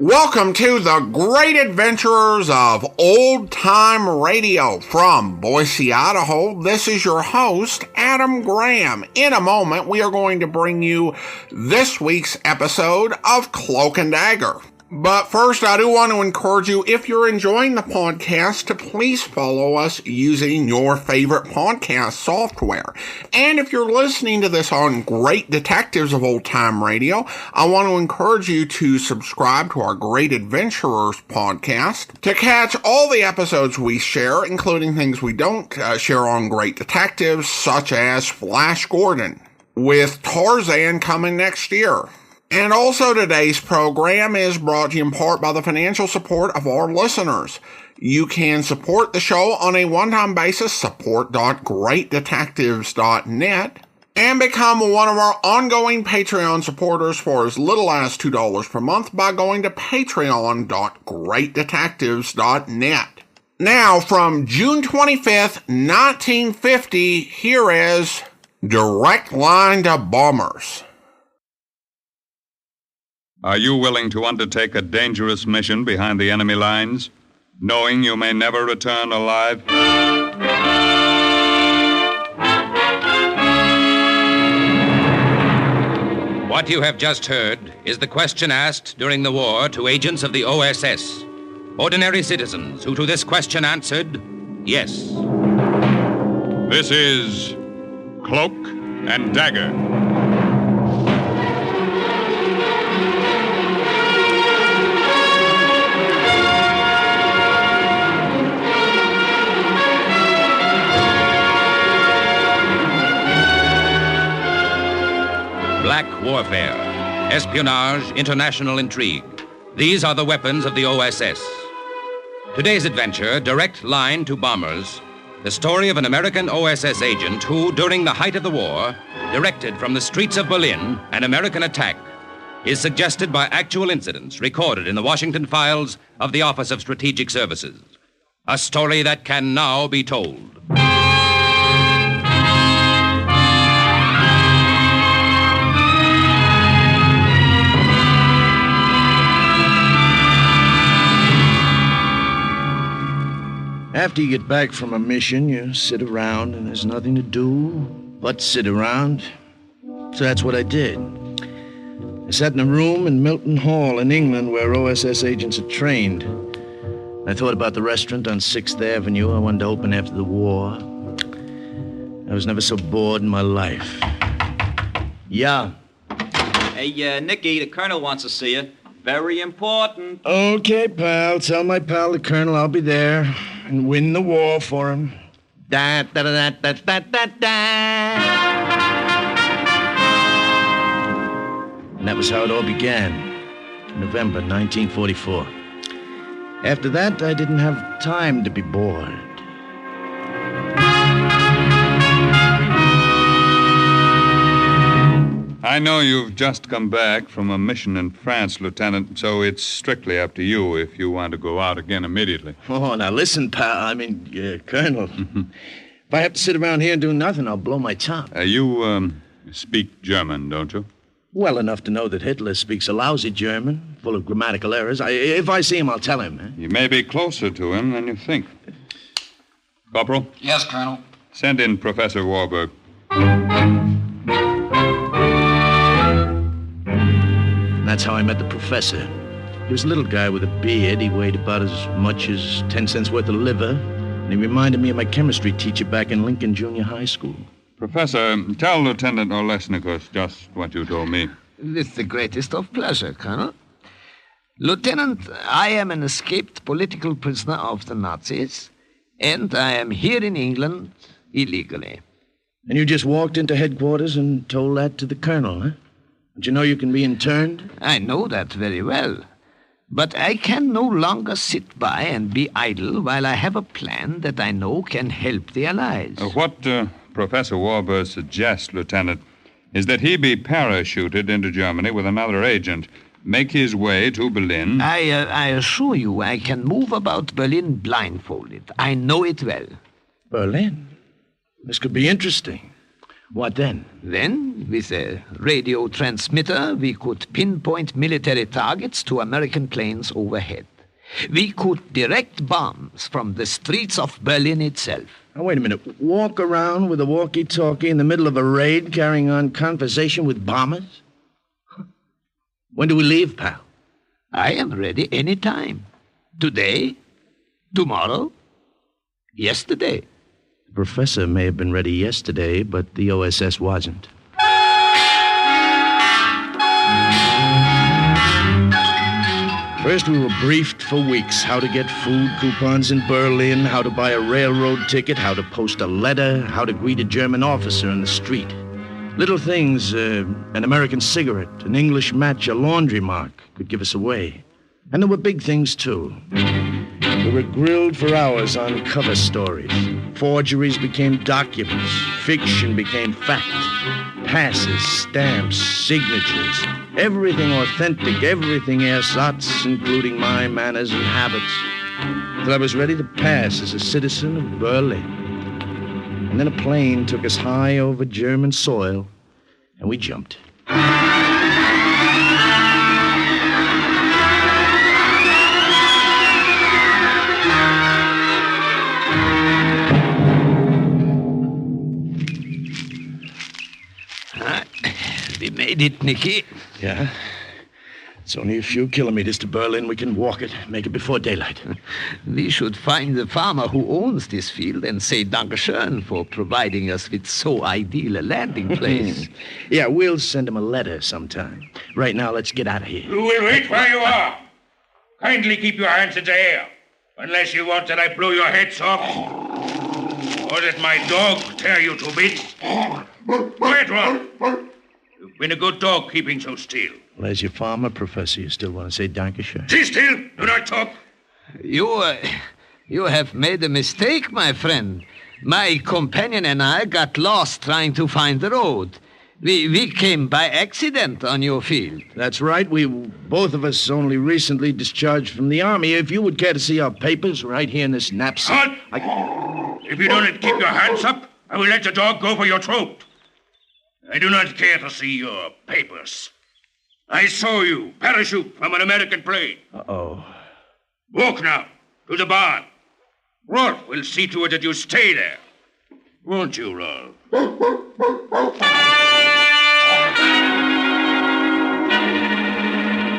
Welcome to the great adventurers of Old Time Radio from Boise, Idaho. This is your host, Adam Graham. In a moment, we are going to bring you this week's episode of Cloak and Dagger. But first, I do want to encourage you, if you're enjoying the podcast, to please follow us using your favorite podcast software. And if you're listening to this on Great Detectives of Old Time Radio, I want to encourage you to subscribe to our Great Adventurers podcast to catch all the episodes we share, including things we don't share on Great Detectives, such as Flash Gordon, with Tarzan coming next year. And also today's program is brought to you in part by the financial support of our listeners. You can support the show on a one-time basis, support.greatdetectives.net, and become one of our ongoing Patreon supporters for as little as $2 per month by going to patreon.greatdetectives.net. Now, from June 25th, 1950, here is Direct Line to Bombers. Are you willing to undertake a dangerous mission behind the enemy lines, knowing you may never return alive? What you have just heard is the question asked during the war to agents of the OSS, ordinary citizens who to this question answered, yes. This is Cloak and Dagger. Black warfare, espionage, international intrigue. These are the weapons of the OSS. Today's adventure, Direct Line to Bombers, the story of an American OSS agent who, during the height of the war, directed from the streets of Berlin an American attack, is suggested by actual incidents recorded in the Washington files of the Office of Strategic Services. A story that can now be told. After you get back from a mission, you sit around and there's nothing to do but sit around. So that's what I did. I sat in a room in Milton Hall in England where OSS agents are trained. I thought about the restaurant on 6th Avenue I wanted to open after the war. I was never so bored in my life. Yeah. Hey, Nicky, the Colonel wants to see you. Very important. Okay, pal. Tell my pal, the Colonel, I'll be there and win the war for him. Da da da da da da da. And that was how it all began. November 1944. After that, I didn't have time to be bored. I know you've just come back from a mission in France, Lieutenant, so it's strictly up to you if you want to go out again immediately. Oh, now listen, pal. Colonel. If I have to sit around here and do nothing, I'll blow my top. You speak German, don't you? Well enough to know that Hitler speaks a lousy German, full of grammatical errors. If I see him, I'll tell him. You may be closer to him than you think. Corporal? Yes, Colonel. Send in Professor Warburg. That's how I met the professor. He was a little guy with a beard. He weighed about as much as 10 cents worth of liver. And he reminded me of my chemistry teacher back in Lincoln Junior High School. Professor, tell Lieutenant Olesnikos just what you told me. With the greatest of pleasure, Colonel. Lieutenant, I am an escaped political prisoner of the Nazis, and I am here in England illegally. And you just walked into headquarters and told that to the Colonel, huh? Don't you know you can be interned? I know that very well. But I can no longer sit by and be idle while I have a plan that I know can help the Allies. What Professor Warburg suggests, Lieutenant, is that he be parachuted into Germany with another agent, make his way to Berlin. I assure you I can move about Berlin blindfolded. I know it well. Berlin? This could be interesting. What then? Then, with a radio transmitter, we could pinpoint military targets to American planes overhead. We could direct bombs from the streets of Berlin itself. Now, wait a minute. Walk around with a walkie-talkie in the middle of a raid carrying on conversation with bombers? When do we leave, pal? I am ready any time. Today, tomorrow, yesterday. The professor may have been ready yesterday, but the OSS wasn't. First, we were briefed for weeks how to get food coupons in Berlin, how to buy a railroad ticket, how to post a letter, how to greet a German officer in the street. Little things, an American cigarette, an English match, a laundry mark could give us away. And there were big things, too. We were grilled for hours on cover stories. Forgeries became documents. Fiction became fact. Passes, stamps, signatures. Everything authentic, everything ersatz, including my manners and habits. Till I was ready to pass as a citizen of Berlin. And then a plane took us high over German soil, and we jumped. We made it, Nicky. Yeah? It's only a few kilometers to Berlin. We can walk it, make it before daylight. We should find the farmer who owns this field and say Dankeschön for providing us with so ideal a landing place. Yeah, we'll send him a letter sometime. Right now, let's get out of here. You will wait where you are. Kindly keep your hands in the air, unless you want that I blow your heads off, or that my dog tear you to bits. Quiet, Ron. You've been a good dog keeping so still. Well, as your farmer, Professor, you still want to say Dankeschön? Sit still. Do not talk. You have made a mistake, my friend. My companion and I got lost trying to find the road. We came by accident on your field. That's right. We both of us only recently discharged from the army. If you would care to see our papers right here in this knapsack. Halt! If you don't keep your hands up, I will let the dog go for your throat. I do not care to see your papers. I saw you parachute from an American plane. Uh-oh. Walk now to the barn. Rolf will see to it that you stay there. Won't you, Rolf?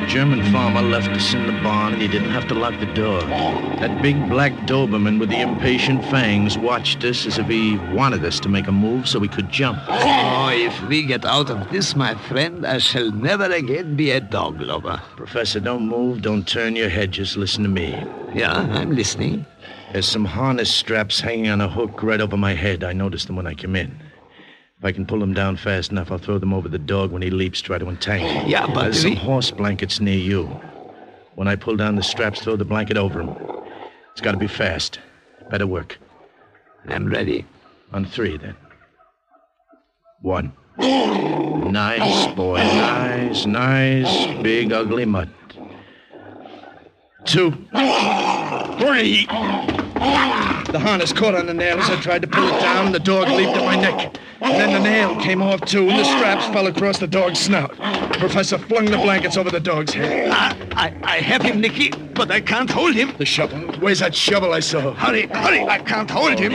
The German farmer left us in the barn, and he didn't have to lock the door. That big black Doberman with the impatient fangs watched us as if he wanted us to make a move so we could jump. Oh, if we get out of this, my friend, I shall never again be a dog lover. Professor, don't move, don't turn your head, just listen to me. Yeah, I'm listening. There's some harness straps hanging on a hook right over my head. I noticed them when I came in. If I can pull them down fast enough, I'll throw them over the dog when he leaps, try to entangle. Yeah, but there's some horse blankets near you. When I pull down the straps, throw the blanket over him. It's got to be fast. Better work. I'm ready. On 3, then. 1. Nice, boy. Nice, big, ugly mutt. 2. 3. The harness caught on the nail as I tried to pull it down, and the dog leaped at my neck. And then the nail came off, too, and the straps fell across the dog's snout. Professor flung the blankets over the dog's head. I have him, Nicky, but I can't hold him. The shovel. Where's that shovel I saw? Hurry, I can't hold him.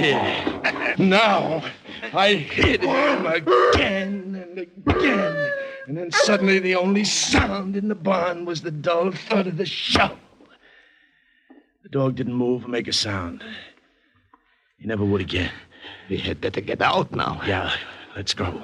Now, I hit him again and again. And then suddenly the only sound in the barn was the dull thud of the shovel. The dog didn't move or make a sound. He never would again. We had better get out now. Yeah, let's go.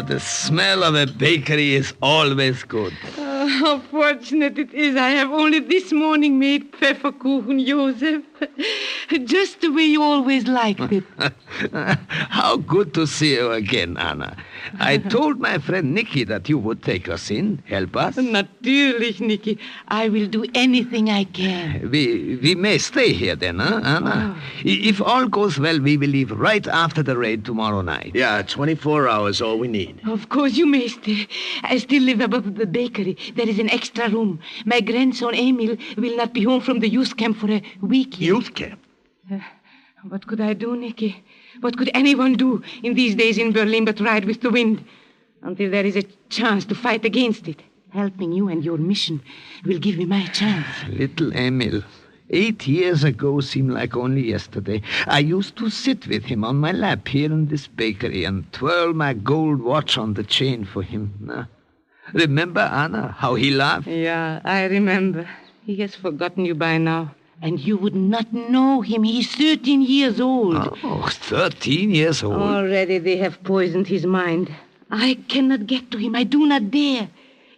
The smell of a bakery is always good. How fortunate it is I have only this morning made Pfefferkuchen, Joseph. just the way you always liked it. How good to see you again, Anna. I told my friend Nicky that you would take us in, help us. Natürlich, Nicky. I will do anything I can. We may stay here then, huh, Anna? If all goes well, we will leave right after the raid tomorrow night. Yeah, 24 hours, all we need. Of course you may stay. I still live above the bakery. There is an extra room. My grandson Emil will not be home from the youth camp for a week yet. Youth camp? What could I do, Nicky? What could anyone do in these days in Berlin but ride with the wind? Until there is a chance to fight against it. Helping you and your mission will give me my chance. Little Emil. 8 years ago seemed like only yesterday. I used to sit with him on my lap here in this bakery and twirl my gold watch on the chain for him. Remember, Anna, how he laughed? Yeah, I remember. He has forgotten you by now. And you would not know him. He's 13 years old. Oh, 13 years old. Already they have poisoned his mind. I cannot get to him. I do not dare.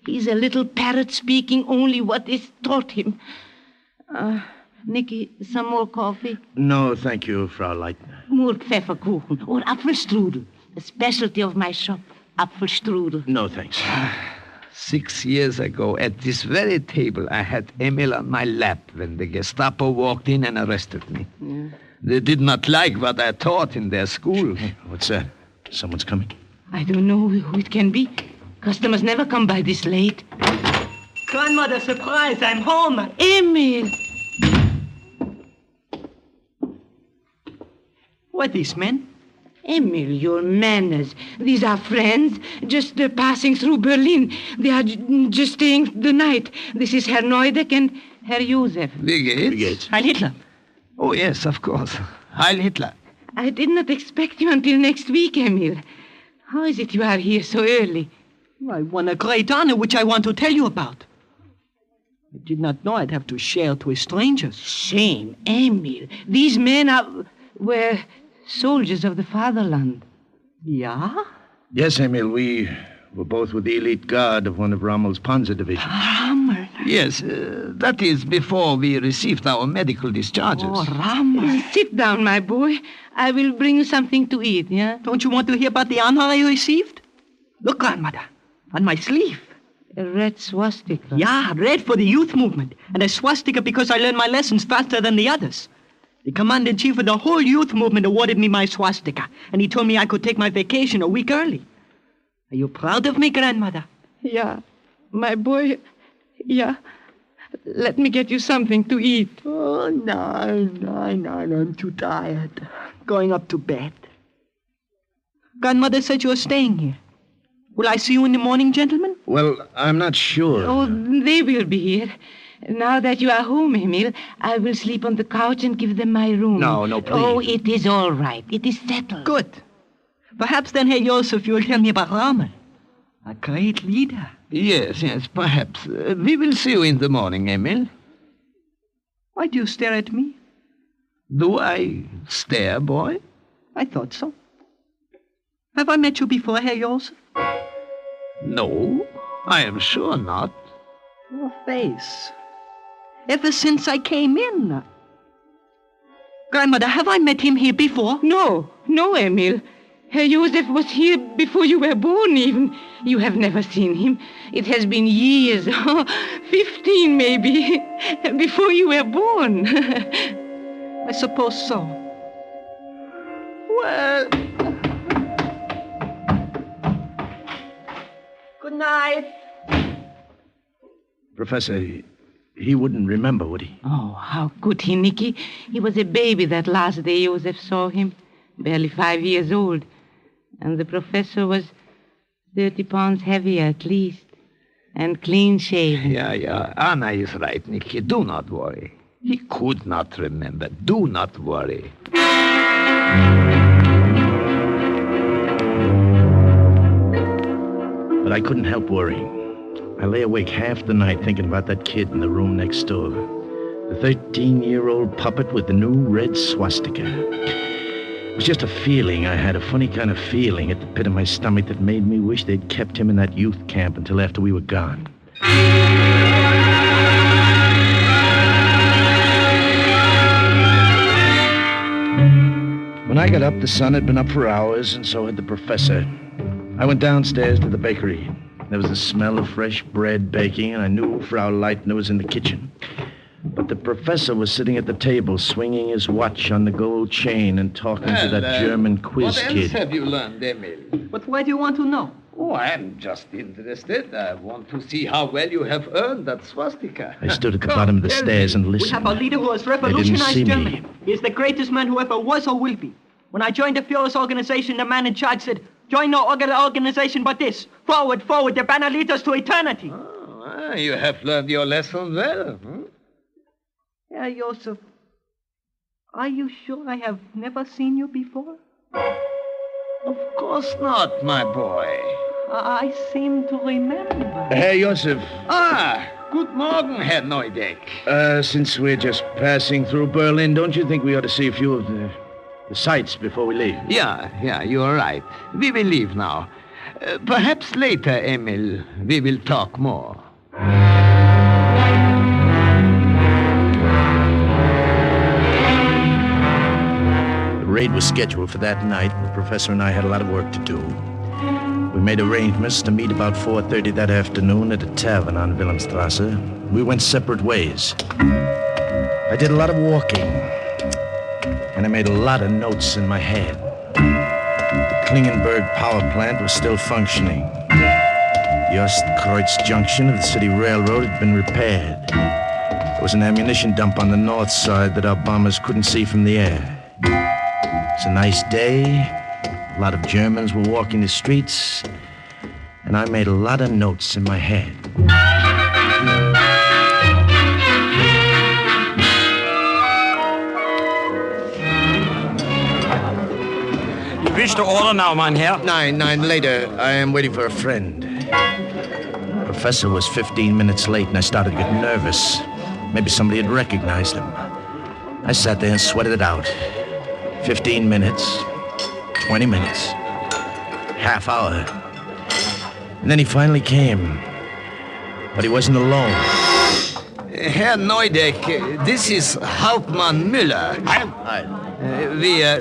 He's a little parrot speaking only what is taught him. Nicky, some more coffee? No, thank you, Frau Leitner. More Pfefferkuchen or Apfelstrudel. A specialty of my shop. Apfelstrudel. No, thanks. 6 years ago, at this very table, I had Emil on my lap when the Gestapo walked in and arrested me. Yeah. They did not like what I taught in their school. What's that? Someone's coming. I don't know who it can be. Customers never come by this late. Grandmother, surprise, I'm home. Emil! What these men? Emil, your manners. These are friends, just passing through Berlin. They are just staying the night. This is Herr Neudeck and Herr Josef. Wie geht's? Heil Hitler. Oh, yes, of course. Heil Hitler. I did not expect you until next week, Emil. How is it you are here so early? I won a great honor, which I want to tell you about. I did not know I'd have to share it with strangers. Shame, Emil. These men were soldiers of the fatherland. Yeah? Yes, Emil, we were both with the elite guard of one of Rommel's Panzer divisions. Rommel? Yes, that is before we received our medical discharges. Oh, Rommel. Sit down, my boy. I will bring you something to eat, yeah? Don't you want to hear about the honor I received? Look, Grandmother, on my sleeve. A red swastika. Yeah, red for the youth movement, and a swastika because I learned my lessons faster than the others. The commander-in-chief of the whole youth movement awarded me my swastika, and he told me I could take my vacation a week early. Are you proud of me, Grandmother? Yeah, my boy, yeah. Let me get you something to eat. Oh, no, I'm too tired. Going up to bed. Grandmother said you were staying here. Will I see you in the morning, gentlemen? Well, I'm not sure. Oh, they will be here. Now that you are home, Emil, I will sleep on the couch and give them my room. No, please. Oh, it is all right. It is settled. Good. Perhaps then, Herr Josef, you will tell me about Rommel. A great leader. Yes, perhaps. We will see you in the morning, Emil. Why do you stare at me? Do I stare, boy? I thought so. Have I met you before, Herr Josef? No, I am sure not. Your face. Ever since I came in. Grandmother, have I met him here before? No, Emil. Herr Josef was here before you were born, even. You have never seen him. It has been years, 15 maybe, before you were born. I suppose so. Well... Good night. Professor, he wouldn't remember, would he? Oh, how could he, Nicky? He was a baby that last day Joseph saw him. Barely 5 years old. And the professor was 30 pounds heavier at least. And clean-shaven. Yeah. Anna is right, Nicky. Do not worry. He could not remember. Do not worry. But I couldn't help worrying. I lay awake half the night thinking about that kid in the room next door. The 13-year-old puppet with the new red swastika. It was just a feeling I had, a funny kind of feeling at the pit of my stomach that made me wish they'd kept him in that youth camp until after we were gone. When I got up, the sun had been up for hours, and so had the professor. I went downstairs to the bakery. There was the smell of fresh bread baking, and I knew Frau Leitner was in the kitchen. But the professor was sitting at the table, swinging his watch on the gold chain and talking to that German quiz what kid. else have you learned, Emil? But why do you want to know? Oh, I'm just interested. I want to see how well you have earned that swastika. I stood at the bottom of the stairs and We listened. have a leader who has They didn't revolutionized see me. Germany. He is the greatest man who ever was or will be. When I joined the Führer's organization, the man in charge said, "Join no other organization but this. Forward, forward, the banner leads us to eternity." Oh, you have learned your lesson well. Herr Joseph, are you sure I have never seen you before? Of course not, my boy. I seem to remember. Herr Josef, Good morning, Herr Neudeck. since we're just passing through Berlin, don't you think we ought to see a few of the sights before we leave? Yeah, you're right. We will leave now. Perhaps later, Emil, we will talk more. The raid was scheduled for that night, and the professor and I had a lot of work to do. We made arrangements to meet about 4:30 that afternoon at a tavern on Wilhelmstrasse. We went separate ways. I did a lot of walking, and I made a lot of notes in my head. The Klingenberg power plant was still functioning. The Ostkreuz junction of the city railroad had been repaired. There was an ammunition dump on the north side that our bombers couldn't see from the air. It's a nice day. A lot of Germans were walking the streets, and I made a lot of notes in my head. You wish to order now, mein Herr? Nine later. I am waiting for a friend. The professor was 15 minutes late, and I started to get nervous. Maybe somebody had recognized him. I sat there and sweated it out. 15 minutes, 20 minutes, half hour. And then he finally came. But he wasn't alone. Herr Neudeck, this is Hauptmann Müller.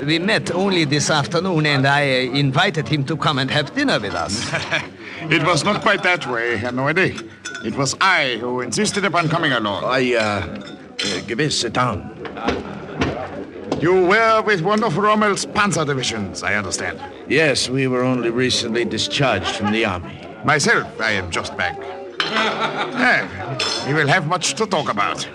We met only this afternoon, and I invited him to come and have dinner with us. It was not quite that way, Herr Neudeck. It was I who insisted upon coming along. Gewiss, sit down. You were with one of Rommel's panzer divisions, I understand. Yes, we were only recently discharged from the army. Myself, I am just back. We will have much to talk about.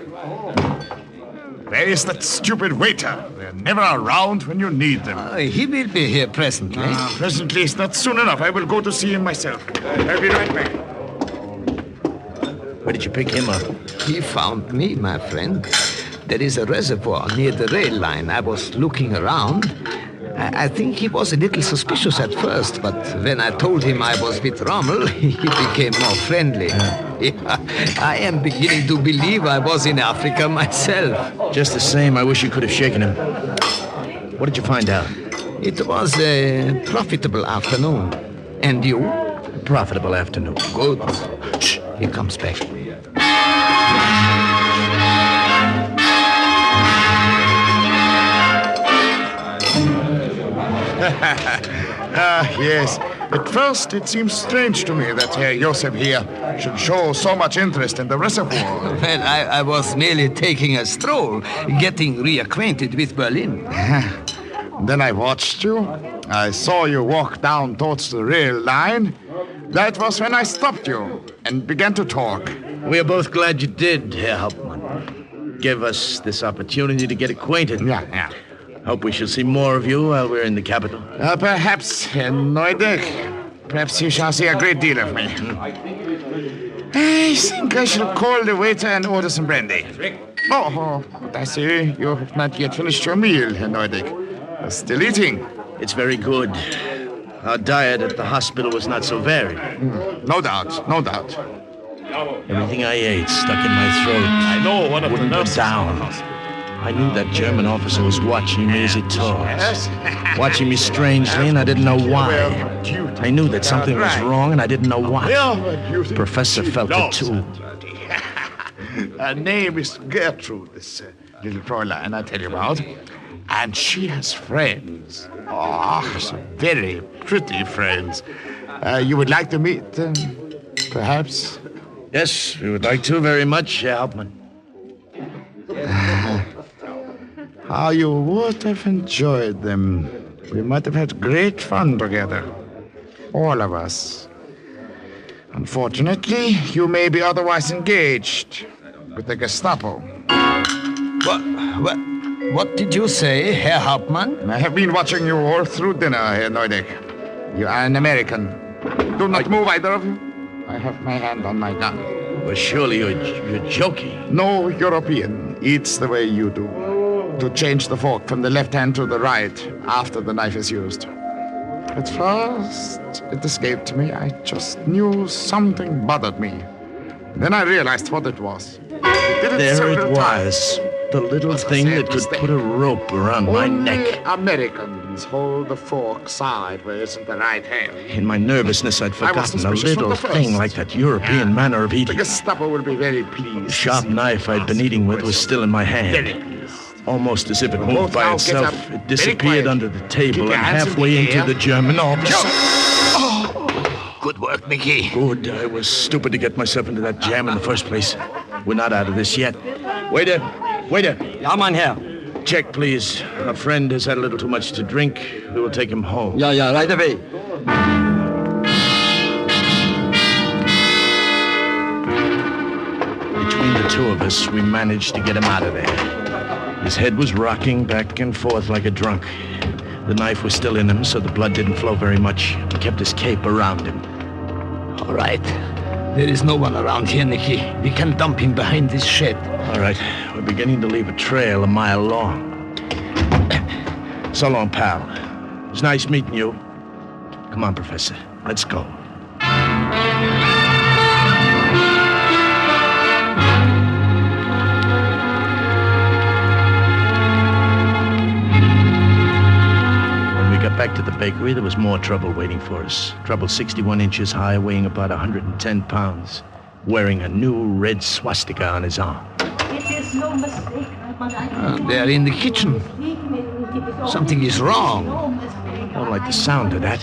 Where is that stupid waiter? They're never around when you need them. He will be here presently. Presently is not soon enough. I will go to see him myself. I'll be right back. Where did you pick him up? He found me, my friend. There is a reservoir near the rail line. I was looking around. I think he was a little suspicious at first, but when I told him I was with Rommel, he became more friendly. Yeah, I am beginning to believe I was in Africa myself. Just the same, I wish you could have shaken him. What did you find out? It was a profitable afternoon. And you? A profitable afternoon. Good. Shh, he comes back. Yes. At first, it seems strange to me that Herr Josef here should show so much interest in the reservoir. Well, I was merely taking a stroll, getting reacquainted with Berlin. Then I watched you. I saw you walk down towards the rail line. That was when I stopped you and began to talk. We are both glad you did, Herr Hauptmann. Give us this opportunity to get acquainted. Yeah. Hope we shall see more of you while we're in the capital. Perhaps, Herr Neudeck. Perhaps you shall see a great deal of me. I think I shall call the waiter and order some brandy. Oh, but I see you have not yet finished your meal, Herr Neudeck. You're still eating. It's very good. Our diet at the hospital was not so varied. No doubt. Everything I ate stuck in my throat. I know one of Wouldn't the go nurses. down. I knew that German officer was watching me as he talked. Watching me strangely, and I didn't know why. I knew that something was wrong, and I didn't know what. The professor felt it too. Her name is Gertrude, this little Fräulein I tell you about. And she has friends. Oh, very pretty friends. You would like to meet them, perhaps? Yes, we would like to very much, Herr Hauptmann. How you would have enjoyed them. We might have had great fun together. All of us. Unfortunately, you may be otherwise engaged with the Gestapo. What did you say, Herr Hauptmann? I have been watching you all through dinner, Herr Neudeck. You are an American. Do not move, either of you. I have my hand on my gun. Well, surely you're joking. No European eats the way you do. To change the fork from the left hand to the right after the knife is used. At first, it escaped me. I just knew something bothered me. Then I realized what it was. There it was. The little thing that could put a rope around my neck. Americans hold the fork sideways in the right hand. In my nervousness, I'd forgotten a little thing like that European manner of The eating. Gestapo will be very pleased. The sharp knife I'd been eating with was still in my hand. Almost as if it moved by itself. It disappeared under the table and halfway into the German office. Good work, Nicky. Good. I was stupid to get myself into that jam in the first place. We're not out of this yet. Waiter! Ja, mein Herr. Check, please. A friend has had a little too much to drink. We will take him home. Ja, right away. Between the two of us, we managed to get him out of there. His head was rocking back and forth like a drunk. The knife was still in him, so the blood didn't flow very much. He kept his cape around him. All right. There is no one around here, Nicky. We can dump him behind this shed. All right. We're beginning to leave a trail a mile long. So long, pal. It was nice meeting you. Come on, Professor. Let's go. Back to the bakery, there was more trouble waiting for us. Trouble 61 inches high, weighing about 110 pounds, wearing a new red swastika on his arm. It is no mistake. They're in the kitchen. Something is wrong. I don't like the sound of that.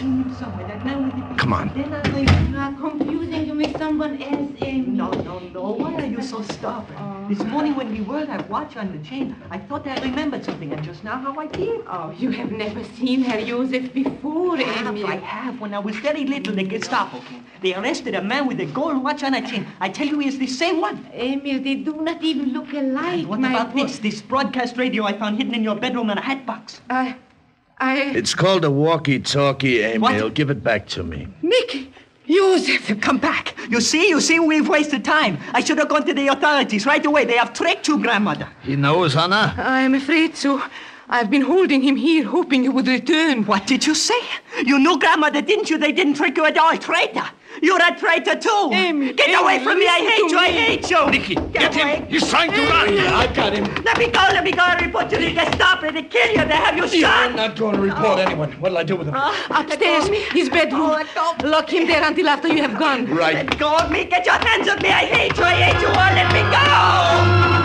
Come on. You are confusing me with someone else, Amy. No. Why are you so stubborn? This morning when we were that watch on the chain, I thought I remembered something, and just now how I feel. Oh, you have never seen Herr Josef before, Amy. I have. When I was very little, the Gestapo came. They arrested a man with a gold watch on a chain. I tell you, he is the same one. Emil, they do not even look alike. And what about this broadcast radio I found hidden in your bedroom in a hat box? It's called a walkie-talkie, Emil. What? Give it back to me. Nicky, Josef, come back. You see, we've wasted time. I should have gone to the authorities right away. They have tricked you, grandmother. He knows, Anna. I'm afraid so. I've been holding him here, hoping you would return. What did you say? You knew grandmother, didn't you? They didn't trick you at all. Traitor. You're a traitor, too. Amy, get away from me. I hate you. Nicky, get him. He's trying to run. I got him. Let me go. I report you to the Gestapo. They kill you. They have you shot. I'm not going to report anyone. What'll I do with him? Upstairs, his bedroom. Lock him there until after you have gone. Right. Let go of me. Get your hands off me. I hate you all. Let me go.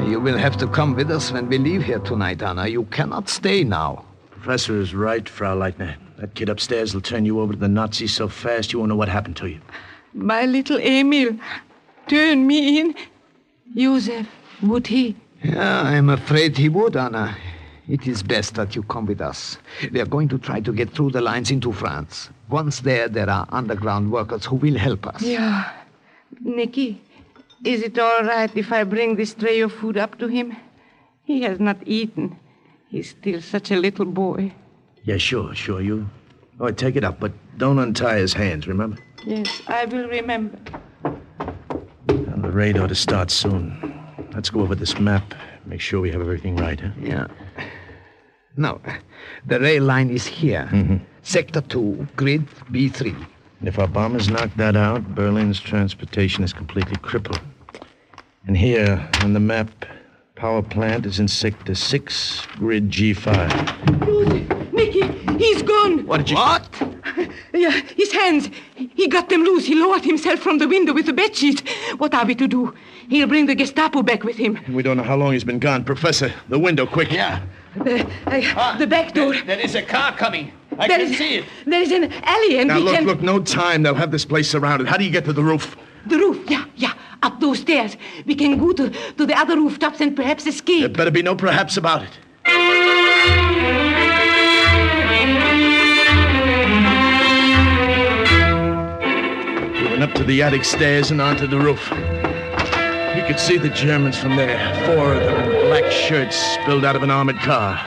You will have to come with us when we leave here tonight, Anna. You cannot stay now. Professor is right, Frau Leitner. That kid upstairs will turn you over to the Nazis so fast you won't know what happened to you. My little Emil, turn me in. Josef, would he? Yeah, I'm afraid he would, Anna. It is best that you come with us. We are going to try to get through the lines into France. Once there are underground workers who will help us. Yeah. Nicky, is it all right if I bring this tray of food up to him? He has not eaten. He's still such a little boy. Yeah, sure. You. Oh, take it up, but don't untie his hands, remember? Yes, I will remember. And the raid ought to start soon. Let's go over this map. Make sure we have everything right, huh? Yeah. No, the rail line is here. Mm-hmm. Sector 2, grid B3. And if our bombers knock that out, Berlin's transportation is completely crippled. And here, on the map, power plant is in Sector 6, grid G5. Nicky, he's gone. What did you... What? Yeah, his hands. He got them loose. He lowered himself from the window with the bedsheet. What are we to do? He'll bring the Gestapo back with him. We don't know how long he's been gone. Professor, the window, quick. Yeah. The back door. There is a car coming. I There can is- see it. There is an alley and Now, we can... look, no time. They'll have this place surrounded. How do you get to the roof? The roof, yeah. Up those stairs. We can go to the other rooftops and perhaps escape. There better be no perhaps about it. We went up to the attic stairs and onto the roof. You could see the Germans from there. 4 of them in black shirts spilled out of an armored car.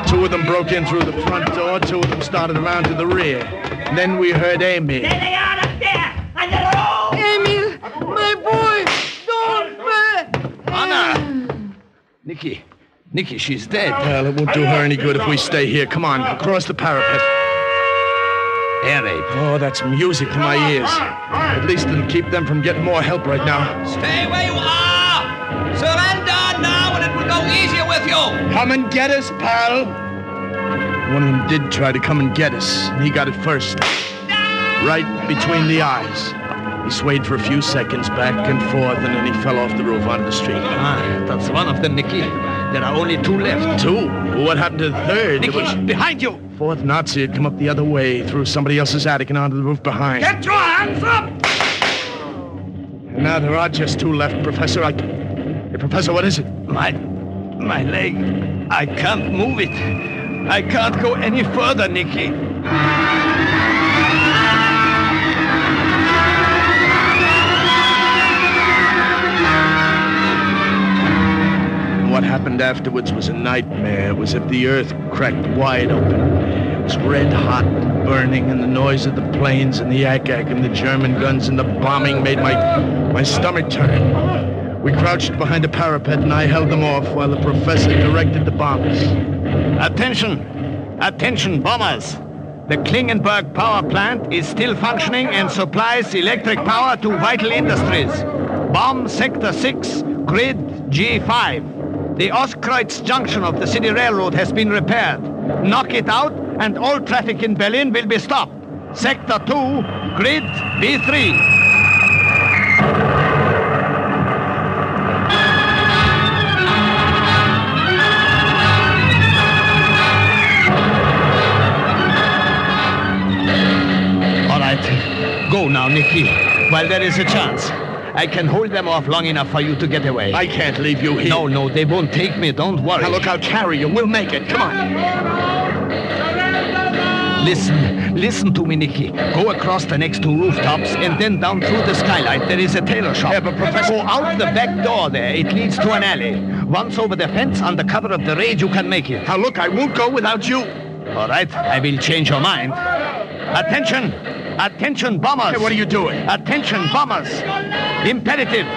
2 of them broke in through the front door. 2 of them started around to the rear. And then we heard Amy. There they are up there! On the roof! Emil, my boy, don't... Anna! Nicky, she's dead. Well, it won't do her any good if we stay here. Come on, across the parapet. Air raid. Oh, that's music to my ears. At least it'll keep them from getting more help right now. Stay where you are! Surrender now and it will go easier with you! Come and get us, pal. One of them did try to come and get us, and he got it first. Right between the eyes. He swayed for a few seconds back and forth, and then he fell off the roof onto the street. That's one of them, Nicky. There are only 2 left. 2? What happened to the third? Nicky, behind you! 4th Nazi had come up the other way, through somebody else's attic and onto the roof behind. Get your hands up! And now there are just 2 left, Professor. Hey, Professor, what is it? My leg. I can't move it. I can't go any further, Nicky. What happened afterwards was a nightmare. It was as if the earth cracked wide open. It was red hot, burning, and the noise of the planes and the yak-yak and the German guns and the bombing made my stomach turn. We crouched behind a parapet and I held them off while the professor directed the bombers. Attention! Attention, bombers! The Klingenberg power plant is still functioning and supplies electric power to vital industries. Bomb Sector 6, Grid G5. The Ostkreuz junction of the city railroad has been repaired. Knock it out and all traffic in Berlin will be stopped. Sector 2, Grid B3. All right. Go now, Nicky, while there is a chance. I can hold them off long enough for you to get away. I can't leave you here. No, they won't take me. Don't worry. Now look, I'll carry you. We'll make it. Come on. Listen to me, Nicky. Go across the next 2 rooftops and then down through the skylight. There is a tailor shop. Yeah, but Professor... Go out the back door there. It leads to an alley. Once over the fence, under cover of the raid, you can make it. Now look, I won't go without you. All right, I will change your mind. Attention! Attention, bombers! Hey, what are you doing? Attention, bombers! Imperative.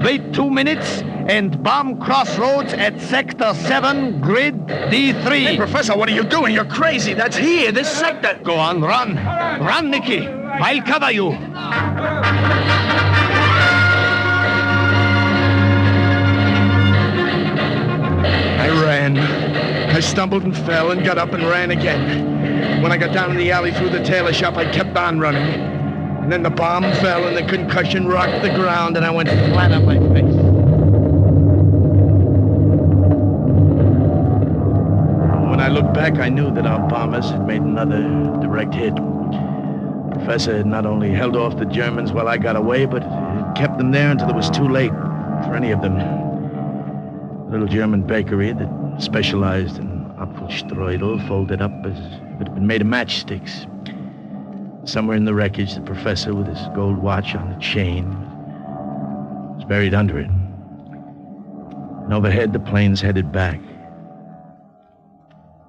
Wait 2 minutes and bomb crossroads at Sector 7, Grid D3. Hey, Professor, what are you doing? You're crazy. That's here, this sector. Go on, run. Run, Nicky. I'll cover you. I ran. I stumbled and fell and got up and ran again. When I got down in the alley through the tailor shop, I kept on running. And then the bomb fell and the concussion rocked the ground and I went flat on my face. When I looked back, I knew that our bombers had made another direct hit. The professor had not only held off the Germans while I got away, but had kept them there until it was too late for any of them. A little German bakery that specialized in Apfelstrudel folded up as if it had been made of matchsticks. Somewhere in the wreckage, the professor with his gold watch on a chain was buried under it. And overhead, the planes headed back.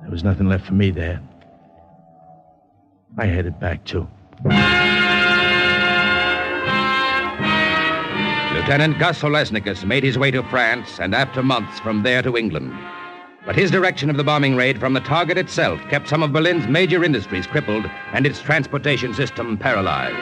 There was nothing left for me there. I headed back, too. Lieutenant Gus Olesnikus made his way to France and after months from there to England. But his direction of the bombing raid from the target itself kept some of Berlin's major industries crippled and its transportation system paralyzed.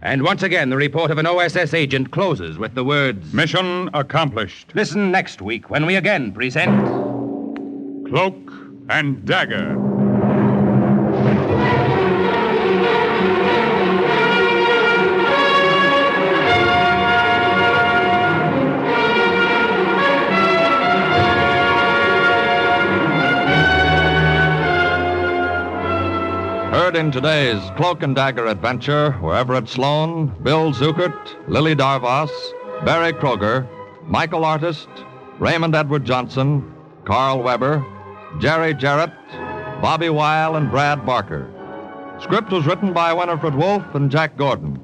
And once again, the report of an OSS agent closes with the words, Mission accomplished. Listen next week when we again present Cloak and Dagger. Heard in today's Cloak and Dagger adventure were Everett Sloane, Bill Zuckert, Lily Darvas, Barry Kroeger, Michael Artist, Raymond Edward Johnson, Karl Weber, Jerry Jarrett, Bobby Weil, and Brad Barker. Script was written by Winifred Wolfe and Jack Gordon.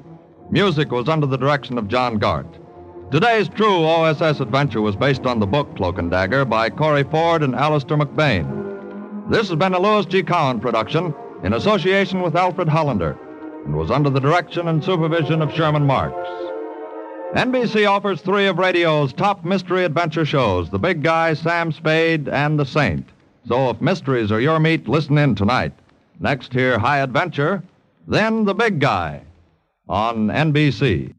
Music was under the direction of John Gart. Today's true OSS adventure was based on the book Cloak and Dagger by Corey Ford and Alistair McBain. This has been a Louis G. Cowan production in association with Alfred Hollander, and was under the direction and supervision of Sherman Marks. NBC offers 3 of radio's top mystery adventure shows, The Big Guy, Sam Spade, and The Saint. So if mysteries are your meat, listen in tonight. Next, hear High Adventure, then The Big Guy on NBC.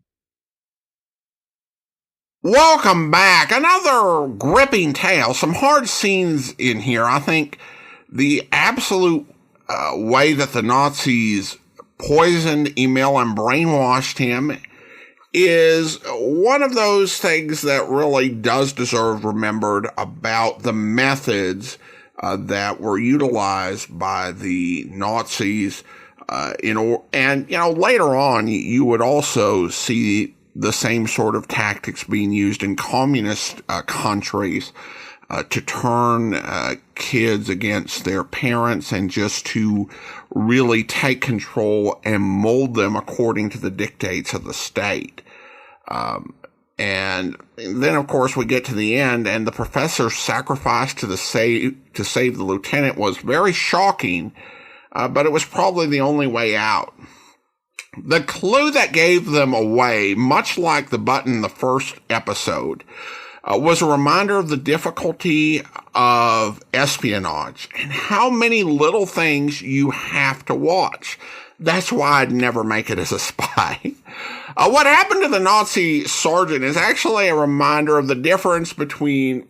Welcome back. Another gripping tale. Some hard scenes in here. I think the absolute way that the Nazis poisoned Emil and brainwashed him is one of those things that really does deserve remembered about the methods that were utilized by the Nazis. Later on, you would also see the same sort of tactics being used in communist countries to turn kids against their parents and just to really take control and mold them according to the dictates of the state. And then, of course, we get to the end, and the professor's sacrifice to save the lieutenant was very shocking, but it was probably the only way out. The clue that gave them away, much like the button in the first episode, was a reminder of the difficulty of espionage and how many little things you have to watch. That's why I'd never make it as a spy. What happened to the Nazi sergeant is actually a reminder of the difference between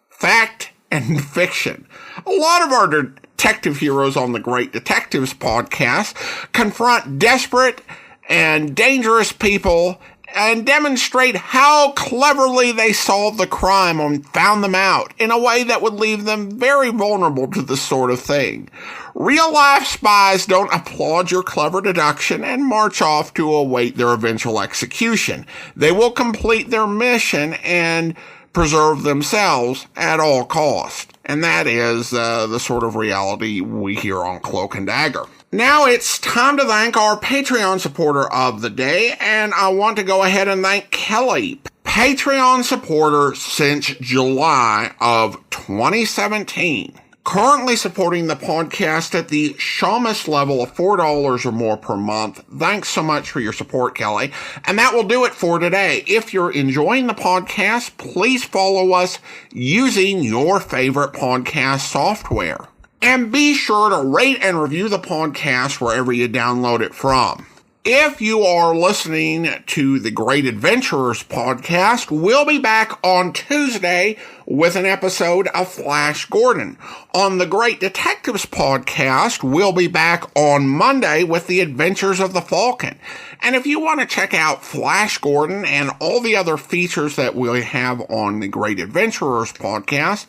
fact and fiction. A lot of our detective heroes on the Great Detectives podcast confront desperate and dangerous people and demonstrate how cleverly they solved the crime and found them out in a way that would leave them very vulnerable to this sort of thing. Real-life spies don't applaud your clever deduction and march off to await their eventual execution. They will complete their mission and preserve themselves at all costs. And that is the sort of reality we hear on Cloak and Dagger. Now it's time to thank our Patreon supporter of the day, and I want to go ahead and thank Kelly, Patreon supporter since July of 2017. Currently supporting the podcast at the Shamus level of $4 or more per month. Thanks so much for your support, Kelly. And that will do it for today. If you're enjoying the podcast, please follow us using your favorite podcast software. And be sure to rate and review the podcast wherever you download it from. If you are listening to the Great Adventurers podcast, we'll be back on Tuesday with an episode of Flash Gordon. On the Great Detectives podcast, we'll be back on Monday with the Adventures of the Falcon. And if you want to check out Flash Gordon and all the other features that we have on the Great Adventurers podcast,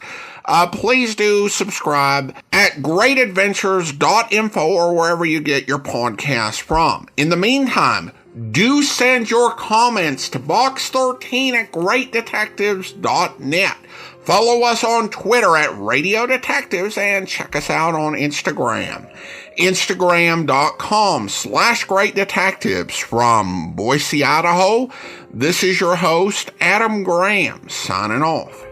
please do subscribe at greatadventures.info or wherever you get your podcasts from. In the meantime, do send your comments to box13 at greatdetectives.net. Follow us on Twitter at Radio Detectives and check us out on Instagram. Instagram.com/Great Detectives. From Boise, Idaho, this is your host, Adam Graham, signing off.